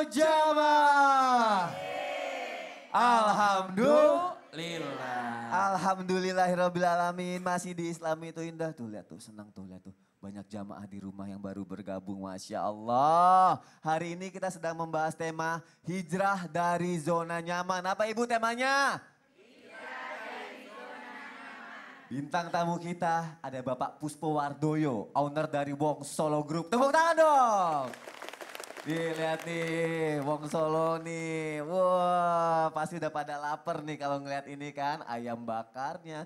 jamaah. Alhamdulillah. Alhamdulillahirrabbilalamin. Masih di Islami itu indah. Tuh lihat tuh, senang tuh lihat tuh. Banyak jamaah di rumah yang baru bergabung, Masya Allah. Hari ini kita sedang membahas tema hijrah dari zona nyaman. Apa Ibu temanya? Bintang tamu kita ada Bapak Puspo Wardoyo, owner dari Wong Solo Group. Tepuk tangan dong. Lihat nih, Wong Solo nih. Wah, pasti udah pada lapar nih kalau ngeliat ini kan. Ayam bakarnya,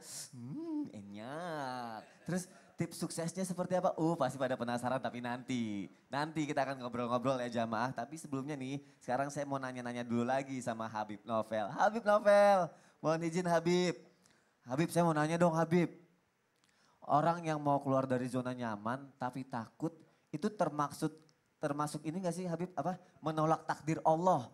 enak. Terus tips suksesnya seperti apa? Pasti pada penasaran tapi nanti. Nanti kita akan ngobrol-ngobrol ya jamaah. Tapi sebelumnya nih, sekarang saya mau nanya-nanya dulu lagi sama Habib Novel. Habib Novel, mohon izin Habib. Habib, saya mau nanya dong Habib. Orang yang mau keluar dari zona nyaman tapi takut itu termasuk ini gak sih Habib? Apa? Menolak takdir Allah.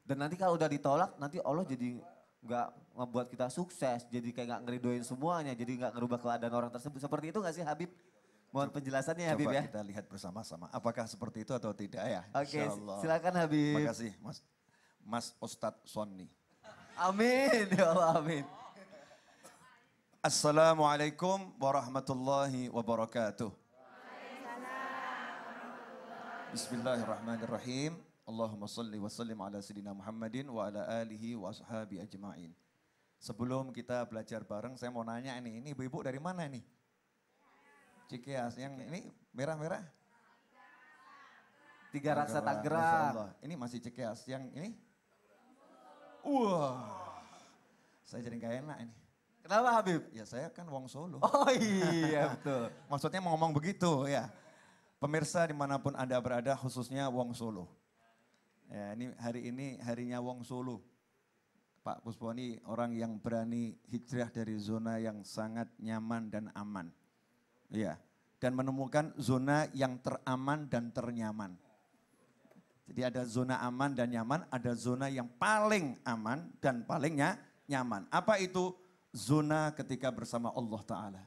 Dan nanti kalau udah ditolak nanti Allah jadi gak ngebuat kita sukses. Jadi kayak gak ngeridoin semuanya. Jadi gak ngerubah keadaan orang tersebut. Seperti itu gak sih Habib? Mohon penjelasannya Habib ya. Coba kita lihat bersama-sama. Apakah seperti itu atau tidak ya? Oke, silakan Habib. Terima kasih Mas Ustadz Sonni. Amin ya Allah amin. Assalamualaikum warahmatullahi wabarakatuh. Bismillahirrahmanirrahim. Allahumma salli wa sallim ala sayyidina Muhammadin wa ala alihi wa ashabi ajma'in. Sebelum kita belajar bareng, saya mau nanya ini ibu-ibu dari mana nih? Cikeas, yang ini merah-merah? Tiga Raksa Masya Tangerang. Allah. Ini masih Cikeas, yang ini? Wah, saya jadi gak enak ini. Kenapa Habib? Ya saya kan Wong Solo. Oh iya betul. Maksudnya mau ngomong begitu ya. Pemirsa dimanapun Anda berada khususnya Wong Solo. Ya, hari ini harinya Wong Solo. Pak Puspo ini orang yang berani hijrah dari zona yang sangat nyaman dan aman. Ya, dan menemukan zona yang teraman dan ternyaman. Jadi ada zona aman dan nyaman, ada zona yang paling aman dan paling nyaman. Apa itu? Zona ketika bersama Allah Ta'ala.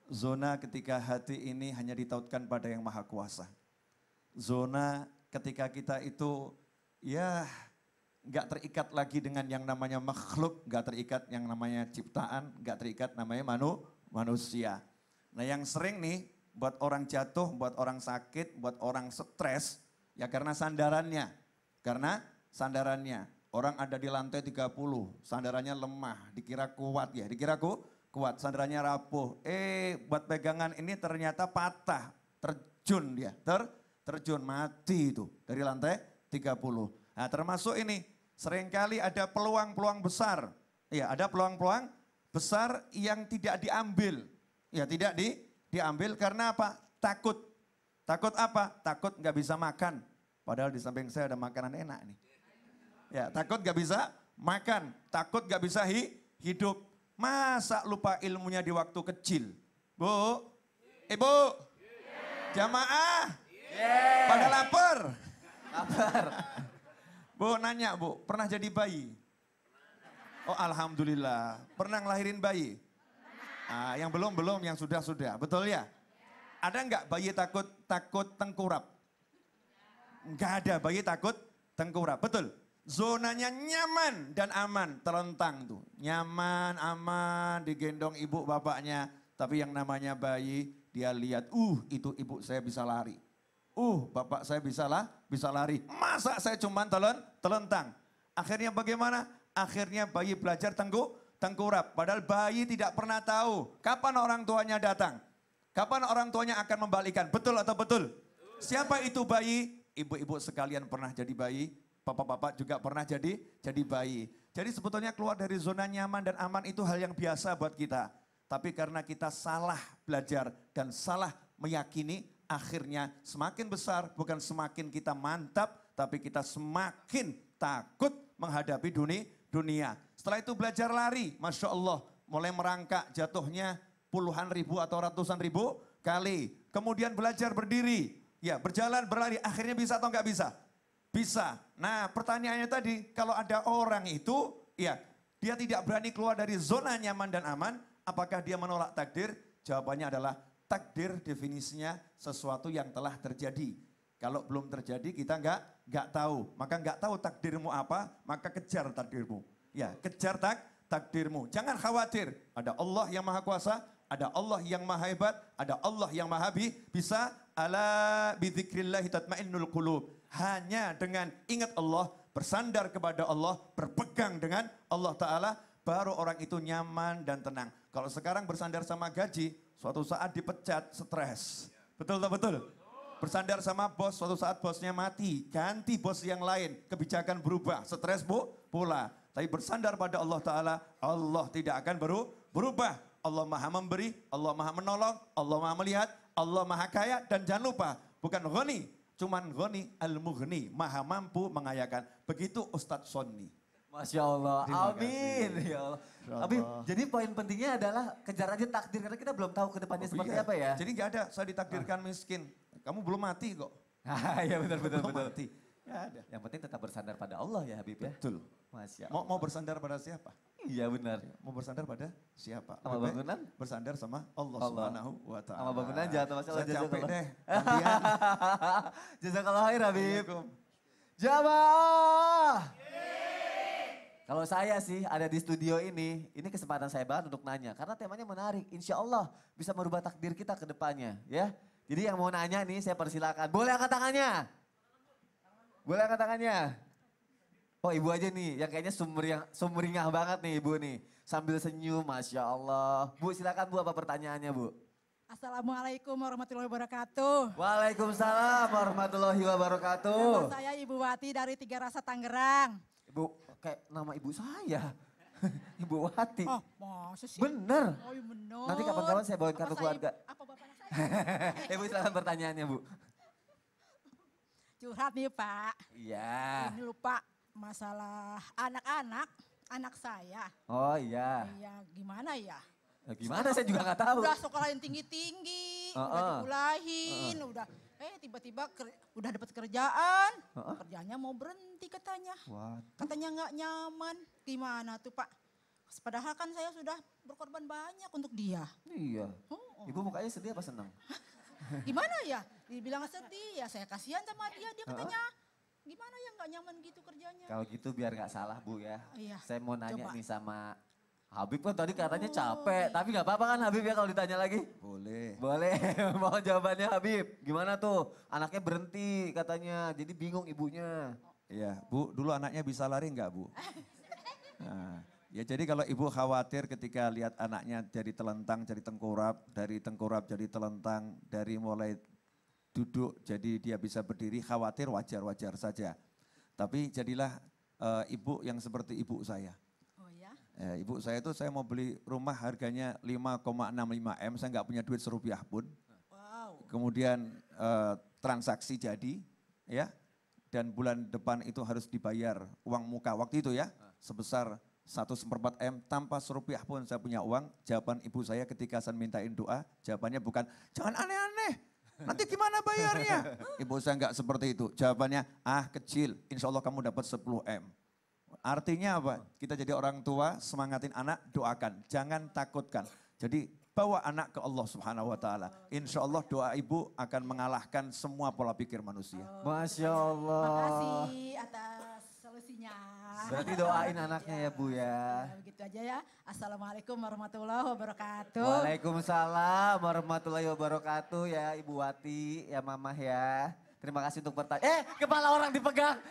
Zona ketika hati ini hanya ditautkan pada yang maha kuasa. Zona ketika kita itu ya gak terikat lagi dengan yang namanya makhluk, gak terikat yang namanya ciptaan, gak terikat namanya manusia. Nah yang sering nih buat orang jatuh, buat orang sakit, buat orang stres, ya karena sandarannya. Karena sandarannya. Orang ada di lantai 30, sandarannya lemah, dikira kuat ya, dikira kuat, sandarannya rapuh. Buat pegangan ini ternyata patah, terjun dia, terjun mati itu dari lantai 30. Nah termasuk ini, seringkali ada peluang-peluang besar. Ya ada peluang-peluang besar yang tidak diambil. Ya tidak diambil karena apa? Takut. Takut apa? Takut nggak bisa makan. Padahal di samping saya ada makanan enak nih. Ya, takut gak bisa makan, takut gak bisa hidup. Masa lupa ilmunya di waktu kecil? Bu, ibu, jamaah, pada lapar. Bu nanya bu, pernah jadi bayi? Oh alhamdulillah, pernah ngelahirin bayi? Yang belum, yang sudah, betul ya? Ada nggak bayi takut tengkurap? Nggak ada bayi takut tengkurap, betul? Zonanya nyaman dan aman, terlentang tuh. Nyaman, aman, digendong ibu bapaknya. Tapi yang namanya bayi, dia lihat, itu ibu saya bisa lari. Bapak saya bisa lari. Masa saya cuma telentang? Akhirnya bagaimana? Akhirnya bayi belajar tengkurap. Padahal bayi tidak pernah tahu kapan orang tuanya datang. Kapan orang tuanya akan membalikan. Betul atau betul? Siapa itu bayi? Ibu-ibu sekalian pernah jadi bayi. Bapak-bapak juga pernah jadi bayi. Jadi sebetulnya keluar dari zona nyaman dan aman itu hal yang biasa buat kita. Tapi karena kita salah belajar dan salah meyakini, akhirnya semakin besar, bukan semakin kita mantap, tapi kita semakin takut menghadapi dunia. Setelah itu belajar lari, Masya Allah, mulai merangkak jatuhnya puluhan ribu atau ratusan ribu kali. Kemudian belajar berdiri, ya berjalan, berlari, akhirnya bisa atau nggak bisa? Bisa. Nah pertanyaannya tadi, kalau ada orang itu, ya dia tidak berani keluar dari zona nyaman dan aman, apakah dia menolak takdir? Jawabannya adalah takdir definisinya sesuatu yang telah terjadi. Kalau belum terjadi kita nggak tahu. Maka nggak tahu takdirmu apa, maka kejar takdirmu. Ya, kejar takdirmu. Jangan khawatir. Ada Allah yang maha kuasa, ada Allah yang maha hebat, ada Allah yang maha bisa. Ala bidzikrillahi tatmainnul qulub. Hanya dengan ingat Allah, bersandar kepada Allah, berpegang dengan Allah Ta'ala, baru orang itu nyaman dan tenang. Kalau sekarang bersandar sama gaji, suatu saat dipecat, stres. Betul tak betul? Bersandar sama bos, suatu saat bosnya mati, ganti bos yang lain, kebijakan berubah, stres pula. Tapi bersandar pada Allah Ta'ala, Allah tidak akan berubah. Allah maha memberi, Allah maha menolong, Allah maha melihat, Allah maha kaya, dan jangan lupa, bukan ghani, cuman ghani al-mughni, maha mampu mengayakan. Begitu Ustadz Sonni. Masya Allah, Terima amin. kasih. Ya Allah. Insya Allah. Habib, jadi poin pentingnya adalah kejar aja takdir, karena kita belum tahu ke depannya seperti iya. apa ya. Jadi nggak ada, saya ditakdirkan miskin. Kamu belum mati kok. Iya betul. Belum mati. Nggak ada. Yang penting tetap bersandar pada Allah ya Habib ya. Betul. Masya Allah. Mau bersandar pada siapa? Iya benar. Mau bersandar pada siapa? Sama Lebih baik bangunan? Bersandar sama Allah Allah. Subhanahu wa Ta'ala. Sama bangunan jangan Masya Allah. Saya capek jazakallah. deh. Gantian. Jazakallah khair Habib. Assalamualaikum. Jamaah. Kalau saya sih ada di studio ini kesempatan saya banget untuk nanya. Karena temanya menarik, insya Allah bisa merubah takdir kita ke depannya ya. Jadi yang mau nanya nih saya persilakan. Boleh angkat tangannya? Boleh angkat tangannya? Oh ibu aja nih, yang kayaknya sumringah banget nih ibu nih. Sambil senyum, Masya Allah. Bu silakan Bu, apa pertanyaannya Bu? Assalamualaikum warahmatullahi wabarakatuh. Waalaikumsalam warahmatullahi wabarakatuh. Nama saya Ibu Wati dari Tiga Rasa Tangerang. Ibu, kayak nama ibu saya. Ibu Wati. Oh, masa sih? Bener. Oh, iya bener. Nanti kapan-kapan saya bawain Apa kartu saya- keluarga. Apa bapaknya saya? Ibu silakan pertanyaannya Bu. Curhat nih Pak. Iya. Ini lupa masalah anak-anak, anak saya. Oh iya. Iya gimana ya? Ya, gimana saya juga nggak tahu. Udah sekolah yang tinggi-tinggi, udah dikulahin, udah tiba-tiba udah dapat kerjaan. Kerjanya mau berhenti katanya. Wah. Katanya nggak nyaman. Gimana tuh Pak? Padahal kan saya sudah berkorban banyak untuk dia. Iya. Oh, Ibu mukanya sedih apa senang? Gimana ya? Dibilang sedih, ya saya kasihan sama dia. Dia katanya gimana ya nggak nyaman gitu kerjanya. Kalau gitu biar nggak salah Bu ya. Iya, Saya mau nanya coba. nih sama Habib kan tadi katanya capek. Tapi nggak apa-apa kan Habib ya kalau ditanya lagi? Boleh. Boleh, mohon jawabannya Habib. Gimana tuh? Anaknya berhenti katanya, jadi bingung ibunya. Iya, Bu, dulu anaknya bisa lari enggak, Bu? Nah, ya jadi kalau ibu khawatir ketika lihat anaknya jadi telentang, jadi tengkurap, dari tengkurap jadi telentang, dari mulai duduk jadi dia bisa berdiri, khawatir wajar-wajar saja. Tapi jadilah ibu yang seperti ibu saya. Oh ya? Ibu saya itu saya mau beli rumah harganya 5,65 M, saya nggak punya duit serupiah pun. Wow. Kemudian transaksi jadi, ya, dan bulan depan itu harus dibayar uang muka waktu itu ya, sebesar 1/4 M tanpa serupiah pun saya punya uang. Jawaban ibu saya ketika saya mintain doa, jawabannya bukan jangan aneh-aneh, nanti gimana bayarnya? Ibu saya nggak seperti itu, jawabannya kecil, insya Allah kamu dapat 10 M. Artinya apa? Kita jadi orang tua, semangatin anak, doakan, jangan takutkan. Jadi bawa anak ke Allah Subhanahu wa Ta'ala. Insya Allah doa ibu akan mengalahkan semua pola pikir manusia. Masya Allah. Makasih atas solusinya. Berarti doain anaknya ya Bu ya. Begitu aja ya. Assalamualaikum warahmatullahi wabarakatuh. Waalaikumsalam warahmatullahi wabarakatuh ya Ibu Wati, ya Mamah ya. Terima kasih untuk pertanyaan. Kepala orang dipegang.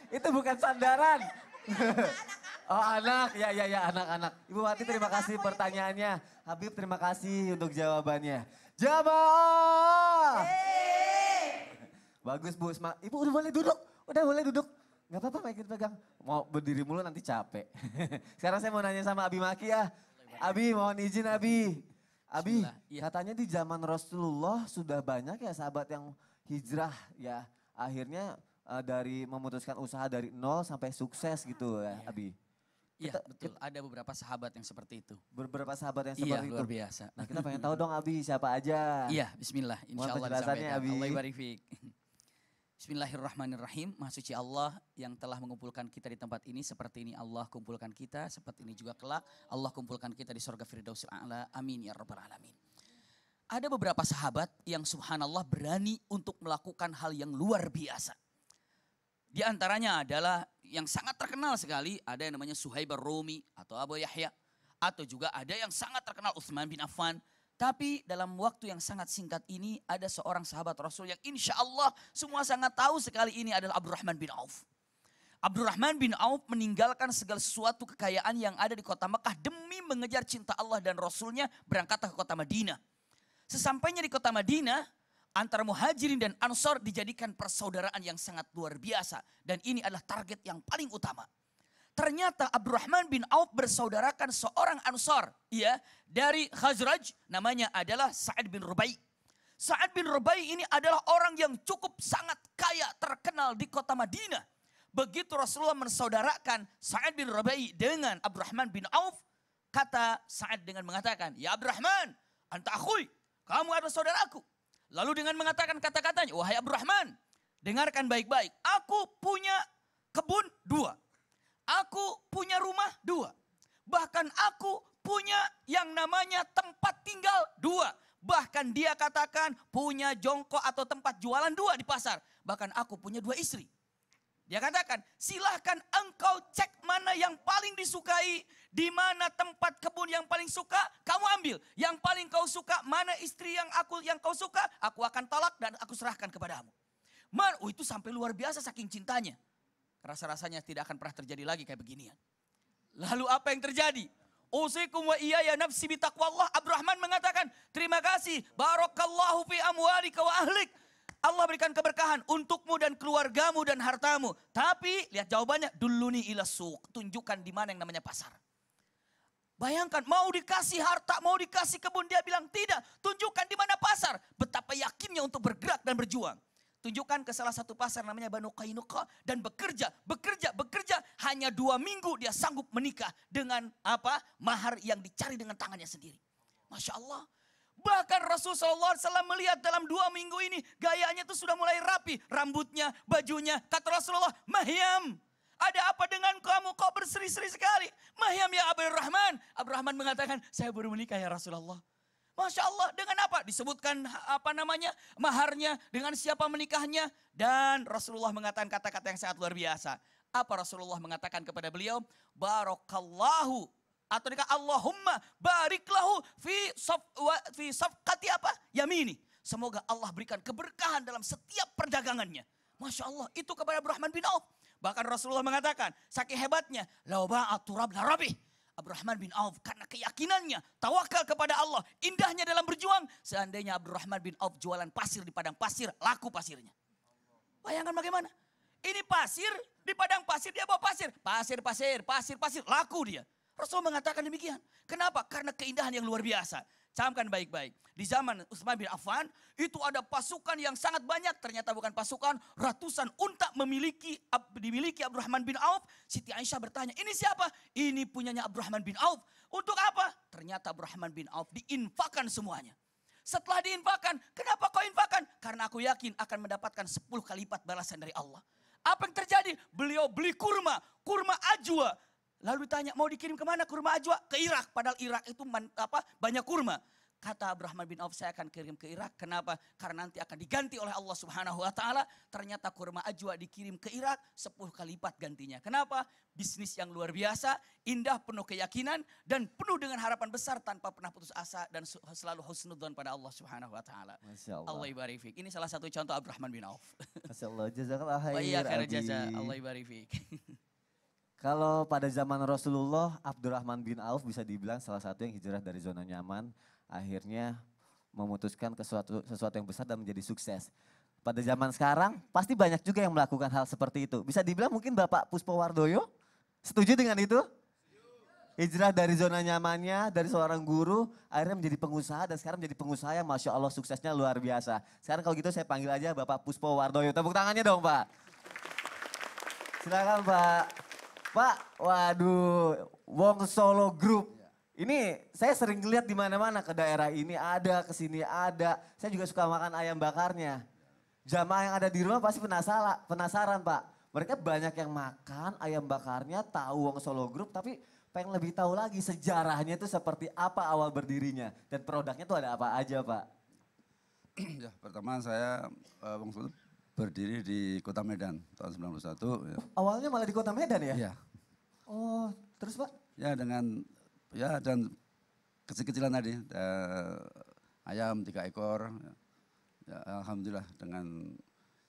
Itu bukan sandaran. Oh anak, ya anak-anak. Ibu Wati terima kasih pertanyaannya. Habib terima kasih untuk jawabannya. Jamaah. Bagus Bu, Ibu udah boleh duduk, udah boleh duduk. Gak apa-apa makin pegang. Mau berdiri mulu nanti capek. Sekarang saya mau nanya sama Abi Maki ya. Abi mohon izin Abi. Abi katanya di zaman Rasulullah sudah banyak ya sahabat yang hijrah ya. Akhirnya dari memutuskan usaha dari nol sampai sukses gitu ya Abi. Iya betul, ada beberapa sahabat yang seperti itu. Beberapa sahabat yang Iya seperti itu. luar biasa. Nah kita pengen tahu dong Abi siapa aja. Iya bismillah, Mohon insya Allah penjelasannya, disampaikan. Abi. Allah barik fiik. Bismillahirrahmanirrahim, Maha Suci Allah yang telah mengumpulkan kita di tempat ini seperti ini Allah kumpulkan kita, seperti ini juga kelak Allah kumpulkan kita di surga Firdausil A'la, amin ya rabbal alamin. Ada beberapa sahabat yang subhanallah berani untuk melakukan hal yang luar biasa. Di antaranya adalah yang sangat terkenal sekali, ada yang namanya Suhaib ar-Rumi atau Abu Yahya. Atau juga ada yang sangat terkenal Utsman bin Affan. Tapi dalam waktu yang sangat singkat ini ada seorang sahabat Rasul yang insya Allah semua sangat tahu sekali ini adalah Abdurrahman bin Auf. Abdurrahman bin Auf meninggalkan segala sesuatu kekayaan yang ada di kota Mekah demi mengejar cinta Allah dan Rasulnya berangkat ke kota Madinah. Sesampainya di kota Madinah, antara Muhajirin dan Ansor dijadikan persaudaraan yang sangat luar biasa. Dan ini adalah target yang paling utama. Ternyata Abdurrahman bin Auf bersaudarakan seorang Ansor, ya, dari Khazraj, namanya adalah Sa'ad bin Rubai. Sa'ad bin Rubai ini adalah orang yang cukup sangat kaya, terkenal di kota Madinah. Begitu Rasulullah mensaudarakan Sa'ad bin Rubai dengan Abdurrahman bin Auf, kata Sa'ad dengan mengatakan, "Ya Abdurrahman, anta akhui, kamu adalah saudaraku." Lalu dengan mengatakan kata-katanya, "Wahai Abdurrahman, dengarkan baik-baik. Aku punya kebun 2. Aku punya rumah 2. Bahkan aku punya yang namanya tempat tinggal 2. Bahkan dia katakan punya jongkok atau tempat jualan 2 di pasar. Bahkan aku punya 2 istri." Dia katakan, "Silahkan engkau cek mana yang paling disukai, di mana tempat kebun yang paling suka, kamu ambil. Yang paling kau suka, mana istri yang kau suka, aku akan tolak dan aku serahkan kepadamu." Itu sampai luar biasa saking cintanya. Rasa-rasanya tidak akan pernah terjadi lagi kayak beginian. Lalu apa yang terjadi? "Usikum wa iyaya nafsi bitaqwallah." Abdurrahman mengatakan, "Terima kasih, barakallahu fi amwalika wa ahlik." Allah berikan keberkahan untukmu dan keluargamu dan hartamu. Tapi lihat jawabannya, "Dulluni ila suq." Tunjukkan di mana yang namanya pasar. Bayangkan mau dikasih harta, mau dikasih kebun, dia bilang tidak. Tunjukkan di mana pasar. Betapa yakinnya untuk bergerak dan berjuang. Tunjukkan ke salah satu pasar namanya Banu Qainuqa dan bekerja. Hanya 2 minggu dia sanggup menikah dengan mahar yang dicari dengan tangannya sendiri. Masya Allah. Bahkan Rasulullah SAW melihat dalam 2 minggu ini gayanya itu sudah mulai rapi. Rambutnya, bajunya. Kata Rasulullah, "Mahyam, ada apa dengan kamu? Kau berseri-seri sekali." "Mahyam ya Abdurrahman." Abdurrahman mengatakan, "Saya baru menikah ya Rasulullah." Masya Allah, dengan apa? Disebutkan maharnya, dengan siapa menikahnya. Dan Rasulullah mengatakan kata-kata yang sangat luar biasa. Apa Rasulullah mengatakan kepada beliau? "Barakallahu." Atau "Allahumma barik lahu fi safqati yamini." Semoga Allah berikan keberkahan dalam setiap perdagangannya. Masya Allah, itu kepada Abdurrahman bin Auf. Bahkan Rasulullah mengatakan, saking hebatnya, "Lau ba'at turab la rabih." Abdurrahman bin Auf karena keyakinannya, tawakal kepada Allah, indahnya dalam berjuang. Seandainya Abdurrahman bin Auf jualan pasir di padang pasir, laku pasirnya. Bayangkan bagaimana. Ini pasir, di padang pasir dia bawa pasir. Pasir, laku dia. Rasul mengatakan demikian. Kenapa? Karena keindahan yang luar biasa. Camkan baik-baik. Di zaman Utsman bin Affan, itu ada pasukan yang sangat banyak. Ternyata bukan pasukan, ratusan unta dimiliki Abdurrahman bin Auf. Siti Aisyah bertanya, "Ini siapa?" "Ini punyanya Abdurrahman bin Auf." "Untuk apa?" Ternyata Abdurrahman bin Auf diinfakkan semuanya. Setelah diinfakkan, "Kenapa kau infakkan?" "Karena aku yakin akan mendapatkan 10 kali lipat balasan dari Allah." Apa yang terjadi? Beliau beli kurma ajwa. Lalu ditanya, "Mau dikirim kemana kurma ajwa?" "Ke Irak." Padahal Irak itu banyak kurma. Kata Abdurrahman bin Auf, "Saya akan kirim ke Irak." Kenapa? Karena nanti akan diganti oleh Allah Subhanahu wa taala. Ternyata kurma ajwa dikirim ke Irak 10 kali lipat gantinya. Kenapa? Bisnis yang luar biasa, indah, penuh keyakinan dan penuh dengan harapan besar tanpa pernah putus asa dan selalu husnudzon pada Allah Subhanahu wa taala. Masya Allah. Allah ibarik fik. Ini salah satu contoh Abdurrahman bin Auf. Masya Allah, jazakallah Wa iya khair. khair jaza. Allah ibarik fik. Kalau pada zaman Rasulullah, Abdurrahman bin Auf bisa dibilang salah satu yang hijrah dari zona nyaman, akhirnya memutuskan ke sesuatu yang besar dan menjadi sukses. Pada zaman sekarang, pasti banyak juga yang melakukan hal seperti itu. Bisa dibilang mungkin Bapak Puspowardoyo, setuju dengan itu? Hijrah dari zona nyamannya, dari seorang guru, akhirnya menjadi pengusaha dan sekarang menjadi pengusaha yang Masya Allah suksesnya luar biasa. Sekarang kalau gitu saya panggil aja Bapak Puspowardoyo. Tepuk tangannya dong Pak. Silakan Pak. Pak, waduh, Wong Solo Group. Ini saya sering lihat di mana-mana, ke daerah ini ada, ke sini ada. Saya juga suka makan ayam bakarnya. Jamaah yang ada di rumah pasti penasaran Pak. Mereka banyak yang makan ayam bakarnya, tahu Wong Solo Group, tapi pengen lebih tahu lagi sejarahnya itu seperti apa awal berdirinya. Dan produknya tuh ada apa aja Pak. Ya, pertama saya Wong Solo berdiri di Kota Medan tahun 91. Ya. Awalnya malah di kota Medan ya? Iya. Oh, terus Pak? Ya dengan ya dan kecil-kecilan tadi ayam 3 ekor. Ya, alhamdulillah dengan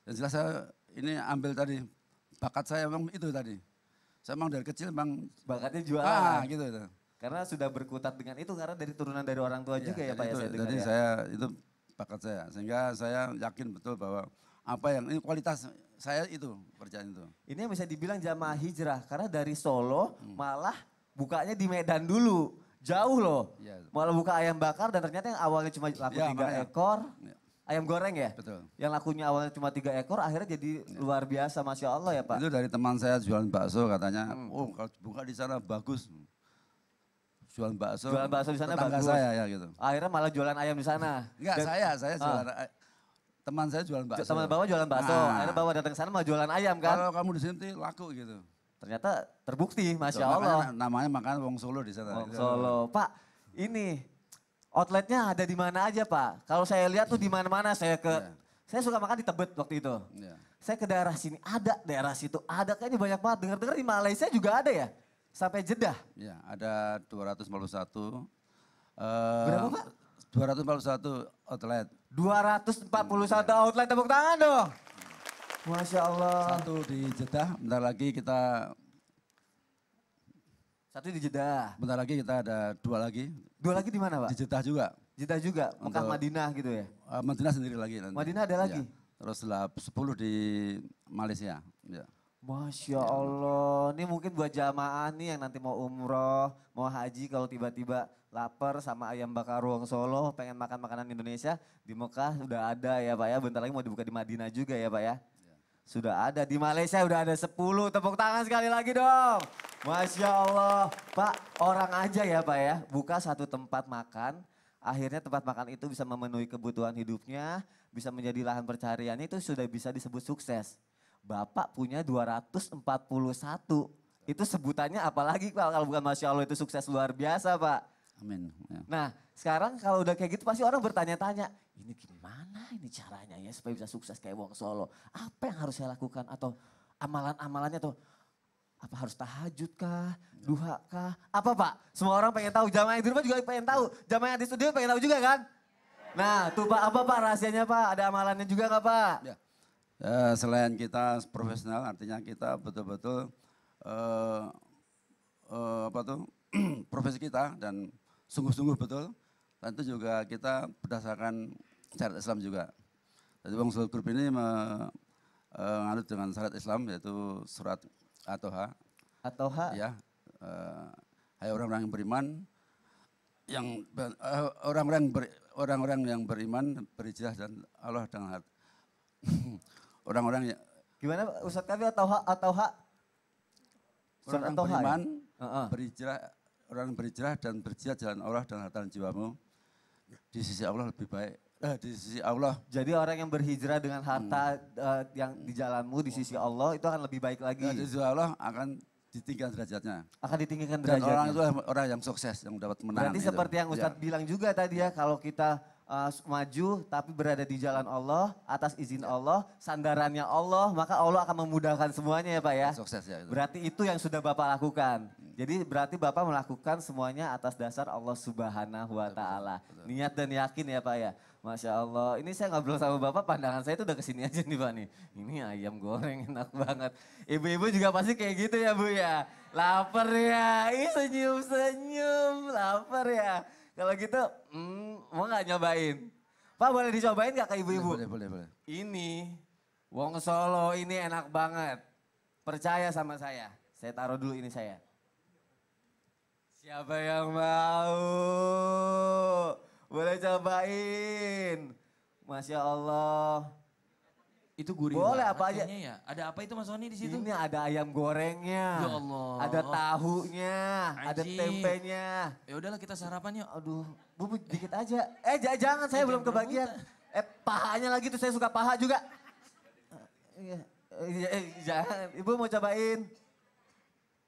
yang jelas saya ini ambil tadi bakat saya memang itu tadi. Saya memang dari kecil memang Bakatnya jualan. gitu itu. Karena sudah berkutat dengan itu karena dari turunan dari orang tua juga ya Pak ya itu, saya dengar jadi ya. saya itu bakat saya sehingga saya yakin betul bahwa apa yang ini kualitas saya itu kerjaan itu. Ini yang bisa dibilang jamaah hijrah karena dari Solo malah bukanya di Medan dulu. Jauh loh. Iya. Malah buka ayam bakar dan ternyata yang awalnya cuma laku Ya, 3 makanya. ekor. Ya. Ayam goreng ya? Betul. Yang lakunya awalnya cuma 3 ekor akhirnya jadi luar biasa Masya Allah ya Pak. Itu dari teman saya jualan bakso katanya, oh kalau buka di sana bagus. Jualan bakso. Jualan bakso di sana tetangga bagus. saya ya gitu. Akhirnya malah jualan ayam di sana. Enggak, Dan saya jualan teman saya jualan bakso. teman bawa jualan bakso, Nah, akhirnya bawa datang ke sana malah jualan ayam kan. kalau kamu di sini laku gitu. Ternyata terbukti Masya Makanya Allah. namanya makan Wong Solo di sana. Wong Solo. Pak, ini outletnya ada di mana aja Pak? Kalau saya lihat tuh di mana-mana saya Iya. saya suka makan di Tebet waktu itu. Iya. Saya ke daerah sini ada, daerah situ ada, kayaknya banyak banget. Dengar-dengar di Malaysia juga ada ya? Sampai Jeddah. Ya, ada 241. Berapa Pak? 241 outlet. 241 outlet, tepuk tangan dong. Masya Allah. Satu di Jeddah, bentar lagi kita ada 2 lagi. 2 lagi di mana Pak? Di Jeddah juga. Jeddah juga, Mekah Untuk- Madinah gitu ya? Madinah sendiri lagi nanti. Madinah ada lagi? Ya. Terus 10 di Malaysia. Ya. Masya Allah, ini mungkin buat jamaah nih yang nanti mau umroh, mau haji kalau tiba-tiba lapar sama ayam bakar Wong Solo, pengen makan makanan Indonesia, di Mekah udah ada ya Pak ya, bentar lagi mau dibuka di Madinah juga ya Pak ya. Sudah ada, di Malaysia udah ada 10, tepuk tangan sekali lagi dong. Masya Allah, Pak orang aja ya Pak ya, buka satu tempat makan, akhirnya tempat makan itu bisa memenuhi kebutuhan hidupnya, bisa menjadi lahan pencahariannya itu sudah bisa disebut sukses. Bapak punya 241. Itu sebutannya apalagi Pak kalau bukan Masya Allah itu sukses luar biasa Pak. Amin. Ya. Nah sekarang kalau udah kayak gitu pasti orang bertanya-tanya. Ini gimana ini caranya ya supaya bisa sukses kayak Wong Solo. Apa yang harus saya lakukan atau amalan-amalannya tuh. Apa harus tahajud kah, duha kah? Apa Pak? Semua orang pengen tahu, jamaah yang di rumah juga pengen tahu. Jamaah yang di studio pengen tahu juga kan? Nah tuh Pak, apa Pak rahasianya Pak? Ada amalannya juga nggak Pak? Ya. Selain kita profesional, artinya kita betul-betul profesi kita dan sungguh-sungguh betul. Dan itu juga kita berdasarkan syariat Islam juga. Jadi Wong Solo Group ini menganut dengan syariat Islam yaitu surat At-Toha. At-Toha? Ya, hai orang-orang yang beriman, orang-orang yang beriman berhijrah dan Allah dengan hati. Orang-orang yang Gimana Pak? Ustadz kami At-Toha? Surat orang At-Toha ya? beriman, Heeh. berhijrah, orang berhijrah dan berjihad jalan Allah dan harta dan jiwamu di sisi Allah lebih baik. Di sisi Allah Jadi orang yang berhijrah dengan harta yang di jalanmu di sisi Allah itu akan lebih baik lagi. di sisi Allah akan ditinggikan derajatnya. Akan ditinggikan Dan orang itu derajatnya. orang yang sukses, yang dapat menang. Berarti itu. seperti yang Ustadz Ya. bilang juga tadi ya, kalau kita maju tapi berada di jalan Allah, atas izin Allah, sandarannya Allah, maka Allah akan memudahkan semuanya ya Pak ya. Sukses ya itu. Berarti itu yang sudah Bapak lakukan. Jadi berarti Bapak melakukan semuanya atas dasar Allah Subhanahu wa Ta'ala. Niat dan yakin ya Pak ya. Masya Allah. Ini saya ngobrol sama Bapak, pandangan saya itu udah kesini aja nih Pak nih. Ini ayam goreng enak banget. Ibu-ibu juga pasti kayak gitu ya Bu ya. Lapar ya. Ih senyum-senyum. Lapar ya. Kalau gitu mau gak nyobain? Pak boleh dicobain gak ke ibu-ibu? Boleh. Ini Wong Solo ini enak banget. Percaya sama saya. Saya taruh dulu ini saya. Siapa yang mau? Boleh cobain. Masya Allah. Itu gurih Boleh banget apa aja. kayaknya ya. Ada apa itu Mas Sony di situ? Ini ada ayam gorengnya. Ya Allah. Ada tahunya. Ada Anjing. tempenya. Ya udahlah kita sarapan yuk. Aduh, Bu dikit aja. Jangan, saya belum jangan kebagian. Pahanya lagi tuh, saya suka paha juga. Jangan, Ibu mau cobain.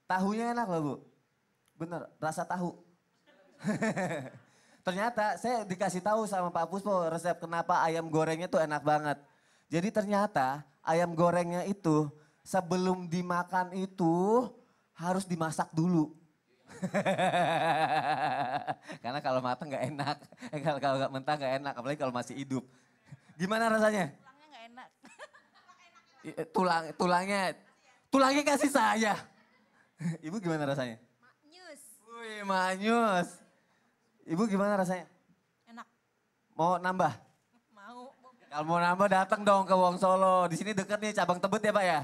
Tahunya enak loh Bu. Bener, rasa tahu. Ternyata saya dikasih tahu sama Pak Puspo resep kenapa ayam gorengnya tuh enak banget. Jadi ternyata ayam gorengnya itu sebelum dimakan itu harus dimasak dulu. Karena kalau matang nggak enak, kalau nggak mentah nggak enak, apalagi kalau masih hidup. Gimana rasanya? Tulangnya nggak enak. Tulangnya kasih saya. Ibu gimana rasanya? Maknyus. Wih, manyus. Ibu gimana rasanya? Enak. Mau nambah? Mau. Kalau mau nambah datang dong ke Wong Solo. Di sini deket nih Cabang Tebet ya Pak ya?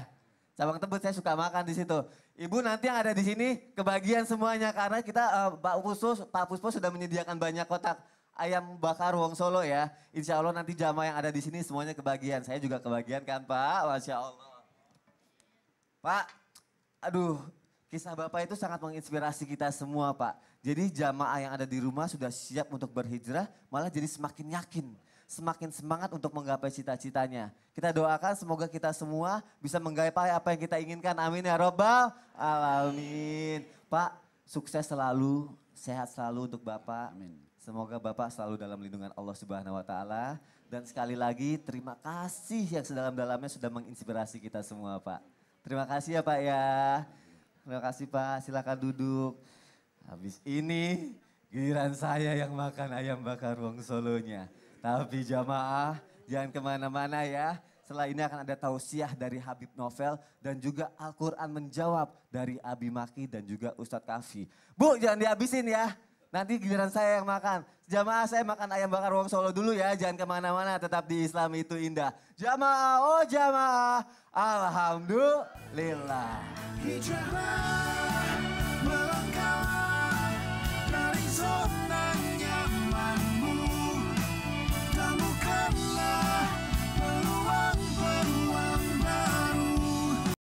Cabang Tebet saya suka makan di situ. Ibu nanti yang ada di sini kebagian semuanya karena kita Pak Puspo sudah menyediakan banyak kotak ayam bakar Wong Solo ya. Insya Allah nanti jamaah yang ada di sini semuanya kebagian. Saya juga kebagian kan Pak, Masya Allah. Pak, aduh kisah Bapak itu sangat menginspirasi kita semua Pak. Jadi jamaah yang ada di rumah sudah siap untuk berhijrah malah jadi semakin yakin. Semakin semangat untuk menggapai cita-citanya. Kita doakan semoga kita semua bisa menggapai apa yang kita inginkan. Amin ya Robbal Alamin. Pak, sukses selalu, sehat selalu untuk Bapak. Amin. Semoga Bapak selalu dalam lindungan Allah Subhanahu wa taala. Dan sekali lagi terima kasih yang sedalam-dalamnya sudah menginspirasi kita semua Pak. Terima kasih ya Pak ya. Terima kasih Pak, silakan duduk. Habis ini giliran saya yang makan ayam bakar Wong Solonya. Tapi jamaah jangan kemana-mana ya. Setelah ini akan ada tausiah dari Habib Novel dan juga Al-Quran menjawab dari Abi Maki dan juga Ustadz Kafi. Bu jangan dihabisin ya, nanti giliran saya yang makan. Jamaah saya makan ayam bakar Wong Solo dulu ya, jangan kemana-mana tetap di Islam itu indah. Jamaah, oh jamaah, alhamdulillah. Hijrah